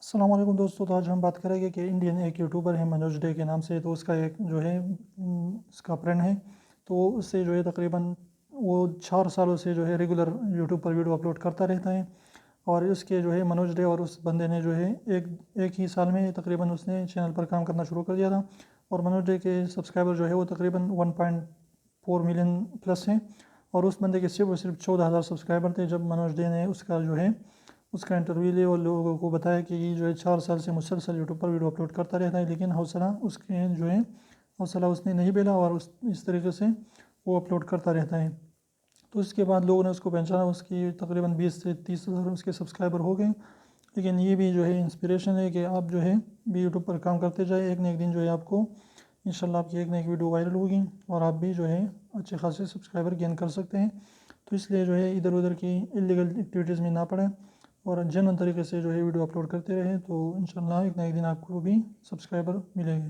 السلام علیکم دوستو، تو آج ہم بات کریں گے کہ انڈین ایک یوٹیوبر ہے منوج ڈے کے نام سے. تو اس کا ایک جو ہے اس کا فرینڈ ہے. تو اس سے جو ہے تقریباً وہ 4 سالوں سے جو ہے ریگولر یوٹیوب پر ویڈیو اپلوڈ کرتا رہتا ہے. اور اس کے جو ہے منوج ڈے اور اس بندے نے جو ہے ایک ہی سال میں تقریباً اس نے چینل پر کام کرنا شروع کر دیا تھا. اور منوج ڈے کے سبسکرائبر جو ہے وہ تقریباً 1.4 ملین پلس ہیں. اور اس بندے کے صرف 14,000 سبسکرائبر تھے جب منوج ڈے نے اس کا انٹرویو لیا اور لوگوں کو بتایا کہ یہ جو ہے 4 سال سے مسلسل یوٹیوب پر ویڈیو اپلوڈ کرتا رہتا ہے، لیکن حوصلہ اس نے نہیں بھیلا اور اس طریقے سے وہ اپلوڈ کرتا رہتا ہے. تو اس کے بعد لوگوں نے اس کو پہچانا، اس کی تقریباً 20 سے 30 ہزار اس کے سبسکرائبر ہو گئے. لیکن یہ بھی جو ہے انسپریشن ہے کہ آپ جو ہے بھی یوٹیوب پر کام کرتے جائیں. ایک نہ ایک دن جو ہے آپ کو انشاءاللہ آپ کی ایک نہ ایک ویڈیو وائرل ہوگی اور آپ بھی جو ہے اچھے خاصے سبسکرائبر گین کر سکتے ہیں. تو اس لیے جو ہے ادھر ادھر کی اللیگل ایکٹیویٹیز میں نہ پڑیں اور جینوئن طریقے سے جو ہے ویڈیو اپلوڈ کرتے رہیں، تو انشاءاللہ ایک نہ ایک دن آپ کو بھی سبسکرائبر ملیں گے.